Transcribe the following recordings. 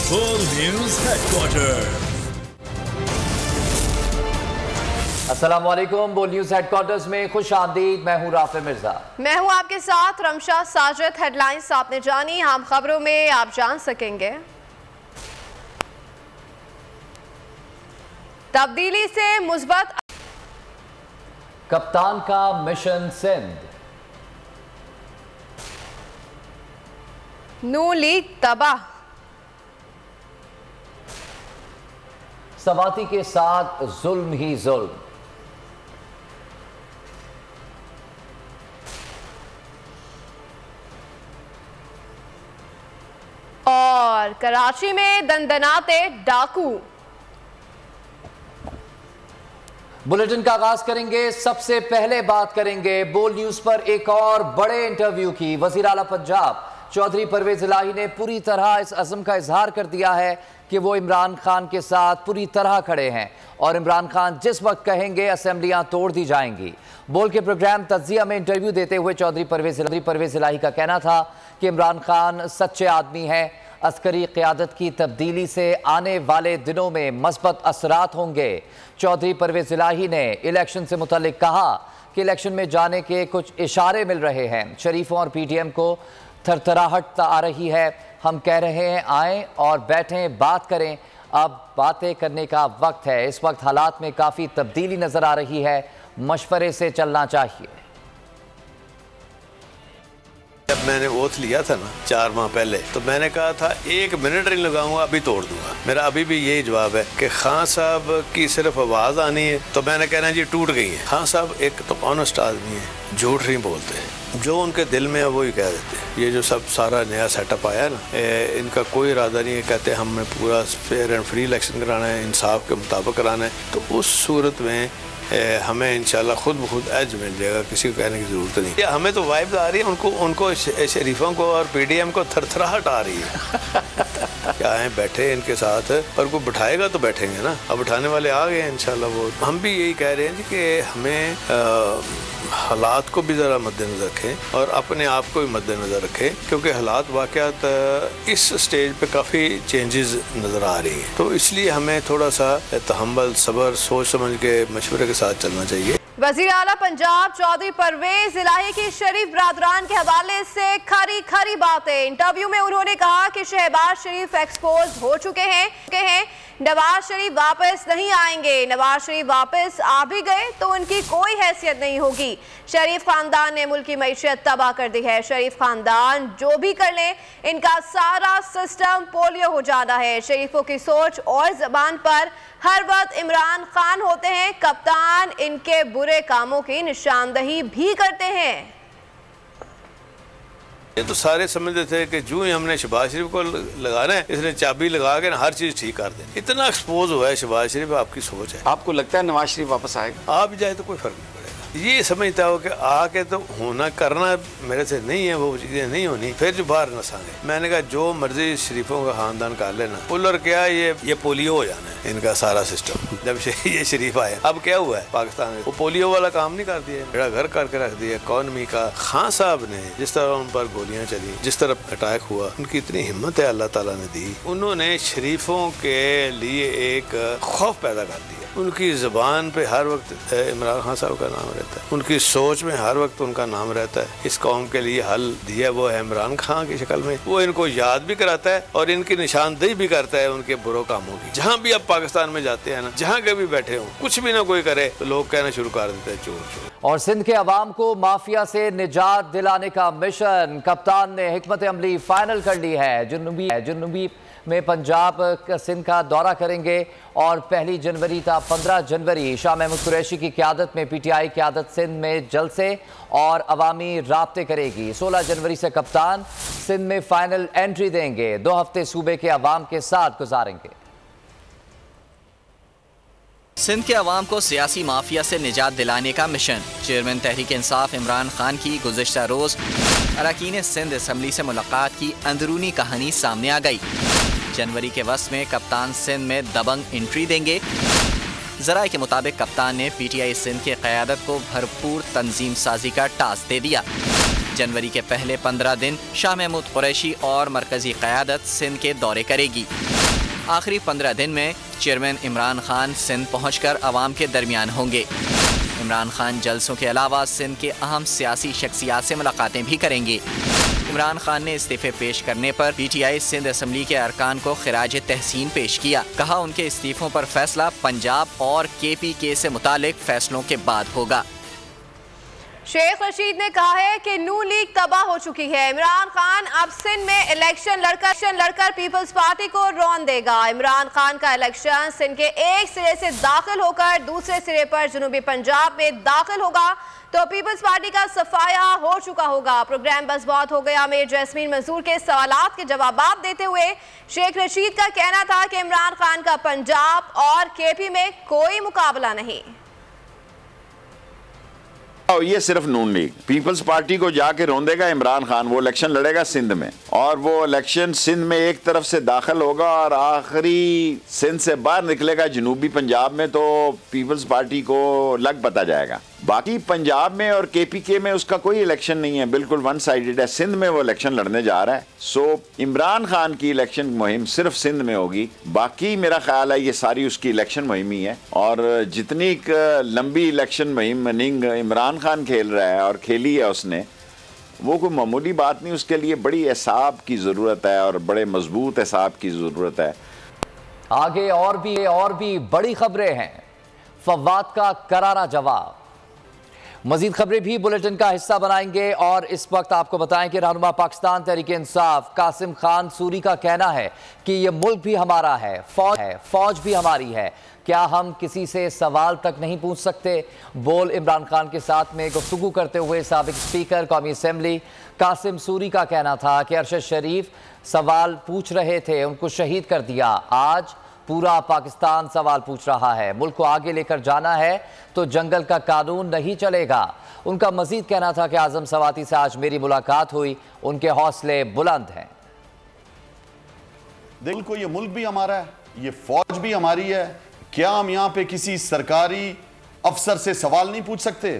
बोल news headquarter. अस्सलामुअलैकुम। बोल न्यूज हेडक्वार्टर्स में खुश आमदीद। मैं हूँ राफे मिर्जा। मैं हूँ आपके साथ रमशा साजिद। हेडलाइंस आपने जानी, हम खबरों में आप जान सकेंगे। तब्दीली से मुस्बत कप्तान का मिशन सिंध। नून लीग तबाह। सवाती के साथ जुल्म ही जुल्म। और कराची में दंदनाते डाकू। बुलेटिन का आगाज करेंगे। सबसे पहले बात करेंगे बोल न्यूज पर एक और बड़े इंटरव्यू की। वजीर आला पंजाब चौधरी परवेज इलाही ने पूरी तरह इस अज़्म का इजहार कर दिया है कि वो इमरान खान के साथ पूरी तरह खड़े हैं और इमरान खान जिस वक्त कहेंगे असेंबलियां तोड़ दी जाएंगी। बोल के प्रोग्राम तज्जिया में इंटरव्यू देते हुए चौधरी परवेज इलाही का कहना था कि इमरान खान सच्चे आदमी हैं। अस्करी क़यादत की तब्दीली से आने वाले दिनों में मस्बत असरात होंगे। चौधरी परवेज इलाही ने इलेक्शन से मुतल्लिक कहा कि इलेक्शन में जाने के कुछ इशारे मिल रहे हैं। शरीफों और PTM को थरथराहट आ रही है। हम कह रहे हैं आएँ और बैठें, बात करें। अब बातें करने का वक्त है। इस वक्त हालात में काफ़ी तब्दीली नज़र आ रही है। मशवरे से चलना चाहिए। जब मैंने ओथ लिया था ना 4 माह पहले, तो मैंने कहा था 1 मिनट नहीं लगाऊंगा, अभी तोड़ दूंगा। मेरा अभी भी यही जवाब है कि खान साहब की सिर्फ आवाज़ आनी है तो मैंने कहना जी टूट गई है। खान साहब एक तो ऑनेस्ट आदमी है, झूठ नहीं बोलते हैं, जो उनके दिल में है वो ही कह देते हैं। ये जो सब सारा नया सेटअप आया ना, इनका कोई इरादा नहीं है। कहते हमने पूरा फेयर एंड फ्री इलेक्शन कराना है, इंसाफ के मुताबिक कराना है। तो उस सूरत में हमें इंशाल्लाह खुद ब खुद एज मिल जाएगा, किसी को कहने की ज़रूरत नहीं। हमें तो वाइब्स आ रही है, उनको शरीफों को और PDM को थरथराहट आ रही है। क्या है, बैठे इनके साथ और कोई बिठाएगा तो बैठेंगे ना। अब बिठाने वाले आ गए इंशाल्लाह। वो हम भी यही कह रहे हैं कि हमें हालात को भी ज़रा मद्देनज़र रखें और अपने आप को भी मद्देनज़र रखें, क्योंकि हालात वाक़यात इस स्टेज पे काफ़ी चेंजेस नज़र आ रही हैं। तो इसलिए हमें थोड़ा सा तहम्मुल, सब्र, सोच समझ के मशवरे के साथ चलना चाहिए। वज़ीर आला पंजाब चौधरी परवेज इलाही की शरीफ बरादरान के हवाले से खरी खरी बातें। इंटरव्यू में उन्होंने कहा कि शहबाज शरीफ एक्सपोज हो चुके हैं। नवाज शरीफ वापस नहीं आएंगे। नवाज शरीफ वापस आ भी गए तो उनकी कोई हैसियत नहीं होगी। शरीफ खानदान ने मुल्क की मईशत तबाह कर दी है। शरीफ खानदान जो भी कर ले, इनका सारा सिस्टम पोलियो हो जाना है। शरीफों की सोच और जबान पर हर वक्त इमरान खान होते हैं। कप्तान इनके बुरे कामों की निशानदही भी करते हैं। ये तो सारे समझते थे कि जो ही हमने शहबाज शरीफ को लगाना है, इसने चाबी लगा के हर चीज ठीक कर दे। इतना एक्सपोज हुआ है शहबाज शरीफ। आपकी सोच है, आपको लगता है नवाज शरीफ वापस आएगा? आप जाए तो कोई फर्क नहीं पड़ेगा। ये समझता हो कि आके तो होना करना मेरे से नहीं है, वो चीजें नहीं होनी, फिर जो बाहर नसाएंगे। मैंने कहा जो मर्जी शरीफों का खानदान कर लेना, पुलर क्या ये पोलियो हो जाना है इनका सारा सिस्टम। जब ये शरीफ आए, अब क्या हुआ है पाकिस्तान में, वो पोलियो वाला काम नहीं कर दिया, बेड़ा घर करके रख दिया इकॉनमी का। खान साहब ने जिस तरह उन पर गोलियां चली, जिस तरह अटैक हुआ, उनकी इतनी हिम्मत है अल्लाह ताला ने दी। उन्होंने शरीफों के लिए एक खौफ पैदा कर दिया। उनकी ज़बान पे हर वक्त इमरान खान साहब का नाम रहता है, उनकी सोच में हर वक्त उनका नाम रहता है। इस कौम के लिए हल दिया वो है इमरान खान की शक्ल में। वो इनको याद भी कराता है और इनकी निशानदेही भी करता है उनके बुरे कामों की। जहाँ भी अब पाकिस्तान में जाते हैं ना, जहाँ कभी बैठे हो, कुछ भी ना कोई करे तो लोग कहना शुरू कर देते हैं चोर चोर। और सिंध के अवाम को माफिया से निजात दिलाने का मिशन कप्तान ने हिकमत अमली फाइनल कर ली है। जुनूबी में पंजाब सिंध का दौरा करेंगे और 1 जनवरी था 15 जनवरी शाह महमूद कुरैशी की क़यादत में PTI क़यादत सिंध में जलसे और अवामी राब्ते करेगी। 16 जनवरी से कप्तान सिंध में फाइनल एंट्री देंगे। 2 हफ्ते सूबे के अवाम के साथ गुजारेंगे। सिंध के अवाम को सियासी माफिया से निजात दिलाने का मिशन। चेयरमैन तहरीक इंसाफ इमरान खान की गुज़िश्ता रोज़ अरकान सिंध असम्बली से मुलाकात की अंदरूनी कहानी सामने आ गई। जनवरी के वस्त में कप्तान सिंध में दबंग एंट्री देंगे। ज़राए के मुताबिक कप्तान ने PTI सिंध की क़यादत को भरपूर तंजीम साजी का टास्क दे दिया। जनवरी के पहले 15 दिन शाह महमूद कुरैशी और मरकजी क़यादत सिंध के दौरे करेगी। आखिरी 15 दिन में चेयरमैन इमरान खान सिंध पहुंचकर अवाम के दरमियान होंगे। इमरान खान जलसों के अलावा सिंध के अहम सियासी शख्सियात से मुलाकातें भी करेंगे। इमरान खान ने इस्तीफे पेश करने पर पीटीआई सिंध असम्बली के अरकान को खिराज तहसीन पेश किया। कहा उनके इस्तीफों पर फैसला पंजाब और KPK से मुतालिक फैसलों के बाद होगा। शेख रशीद ने कहा है कि नून लीग तबाह हो चुकी है। इमरान खान अब सिंध में इलेक्शन लड़कर पीपल्स पार्टी को रौन देगा। इमरान खान का इलेक्शन सिंध के एक सिरे से दाखिल होकर दूसरे सिरे पर जनूबी पंजाब में दाखिल होगा तो पीपल्स पार्टी का सफाया हो चुका होगा। प्रोग्राम बस बहुत हो गया में जैस्मीन मंसूर के सवालात के जवाब देते हुए शेख रशीद का कहना था कि इमरान खान का पंजाब और KP में कोई मुकाबला नहीं। ये सिर्फ नून लीग पीपल्स पार्टी को जाके रोंदेगा इमरान खान। वो इलेक्शन लड़ेगा सिंध में और वो इलेक्शन सिंध में एक तरफ से दाखिल होगा और आखिरी सिंध से बाहर निकलेगा जनूबी पंजाब में, तो पीपल्स पार्टी को लग पता जाएगा। बाकी पंजाब में और KPK में उसका कोई इलेक्शन नहीं है, बिल्कुल वन साइडेड है। सिंध में वो इलेक्शन लड़ने जा रहा है। सो इमरान खान की इलेक्शन मुहिम सिर्फ सिंध में होगी। बाकी मेरा ख्याल है ये सारी उसकी इलेक्शन मुहिम ही है और जितनी लंबी इलेक्शन मुहिम इमरान खान खेल रहा है और खेली है उसने, वो कोई मामूली बात नहीं। उसके लिए बड़ी एहसाब की ज़रूरत है और बड़े मजबूत एहसाब की ज़रूरत है। आगे और भी बड़ी खबरें हैं। फवाद का करारा जवाब। मजीद खबरें भी बुलेटिन का हिस्सा बनाएंगे और इस वक्त आपको बताएं कि रहनुमा पाकिस्तान तहरीक इंसाफ कासिम खान सूरी का कहना है कि यह मुल्क भी हमारा है, फौज भी हमारी है। क्या हम किसी से सवाल तक नहीं पूछ सकते? बोल इमरान खान के साथ में गुफ्तगू करते हुए साबिक स्पीकर कौमी असम्बली कासिम सूरी का कहना था कि अरशद शरीफ सवाल पूछ रहे थे, उनको शहीद कर दिया। आज पूरा पाकिस्तान सवाल पूछ रहा है। मुल्क को आगे लेकर जाना है तो जंगल का कानून नहीं चलेगा। उनका मजीद कहना था कि आजम सवाती से आज मेरी मुलाकात हुई, उनके हौसले बुलंद हैं। देखो ये मुल्क भी हमारा है, ये फौज भी हमारी है। क्या हम यहाँ पे किसी सरकारी अफसर से सवाल नहीं पूछ सकते?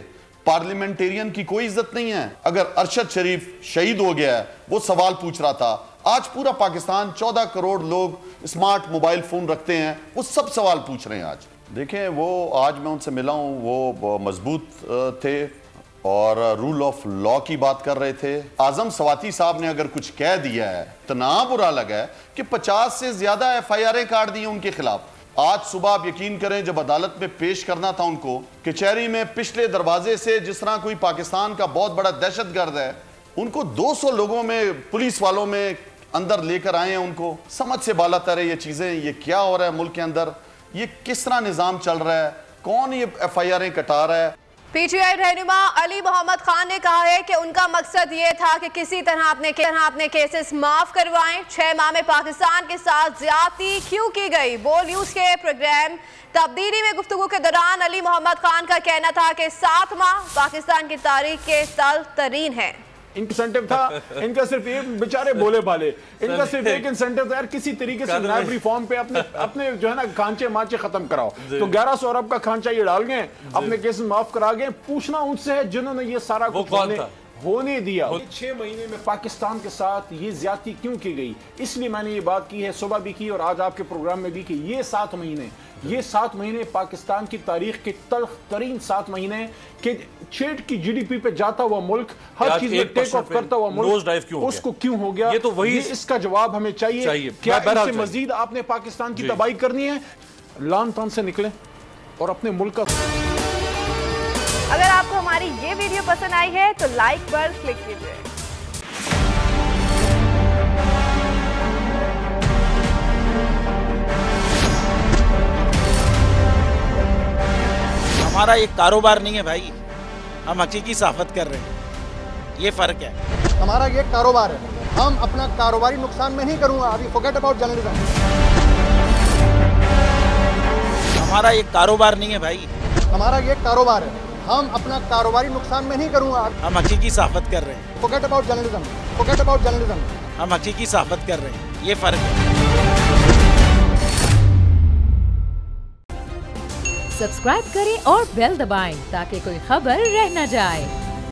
पार्लियामेंटेरियन की कोई इज्जत नहीं है? अगर अरशद शरीफ शहीद हो गया है, वो सवाल पूछ रहा था। आज पूरा पाकिस्तान 14 करोड़ लोग स्मार्ट मोबाइल फोन रखते हैं, वो सब सवाल पूछ रहे हैं। आज देखें, वो आज मैं उनसे मिला हूं, वो मजबूत थे और रूल ऑफ लॉ की बात कर रहे थे। आजम सवाती साहब ने अगर कुछ कह दिया है, इतना बुरा लगा है कि 50 से ज्यादा FIR काट दी उनके खिलाफ। आज सुबह आप यकीन करें, जब अदालत में पेश करना था उनको कचहरी में, पिछले दरवाजे से जिस तरह कोई पाकिस्तान का बहुत बड़ा दहशतगर्द है, उनको 200 लोगों में, पुलिस वालों में अंदर लेकर आए हैं। उनको समझ से बाला तर है ये चीजें। ये क्या हो रहा है मुल्क के अंदर? ये किस तरह निजाम चल रहा है? कौन ये FIR कटा रहा है? पीटीआई रहनुमा अली मोहम्मद खान ने कहा है कि उनका मकसद ये था कि किसी तरह अपने केसेस माफ करवाएं। 6 माह में पाकिस्तान के साथ ज्यादती क्यों की गई? बोल न्यूज के प्रोग्राम तब्दीली में गुफ्तगू के दौरान अली मोहम्मद खान का कहना था कि 7 माह पाकिस्तान की तारीख के तल तरीन है। इंसेंटिव था इनका, सिर्फ ये बेचारे बोले भाले, इनका सिर्फ एक इंसेंटिव था यार, किसी तरीके से नायब रिफॉर्म पे अपने जो है ना खांचे मांचे खत्म कराओ। तो 1100 अरब का खांचा ये डाल गए, अपने केस माफ करा गए। पूछना उनसे है जिन्होंने ये सारा कुछ होने दिया। 6 महीने में पाकिस्तान के साथ ये ज्यादती क्यों की गई? इसलिए मैंने ये बात की है, सुबह भी की और आज आपके प्रोग्राम में भी की। ये 7 महीने पाकिस्तान की तारीख के तल्ख तरीन 7 महीने के 6 की GDP पे जाता हुआ मुल्क, हर चीज में टेक ऑफ करता हुआ मुल्क, उसको क्यों हो गया? ये तो वही इसका जवाब हमें चाहिए। क्या इससे मजीद आपने पाकिस्तान की तबाही करनी है? लान तान से निकले और अपने मुल्क का। अगर आपको हमारी ये वीडियो पसंद आई है तो लाइक पर क्लिक कीजिए। हमारा एक कारोबार नहीं है भाई, हम हकीकी सहाफत कर रहे हैं, ये फर्क है। हमारा ये कारोबार है, हम अपना कारोबारी नुकसान में नहीं करूंगा। अभी फॉरगेट अबाउट जर्नलिज्म। हमारा एक कारोबार नहीं है भाई, हमारा ये कारोबार है, हम अपना कारोबारी नुकसान में नहीं करूंगा। हम हकीकी सहाफत कर रहे हैं। Forget about journalism, forget about journalism. हम हकीकी सहाफत कर रहे हैं, ये फर्क है। सब्सक्राइब करें और बेल दबाएं ताकि कोई खबर रह न जाए।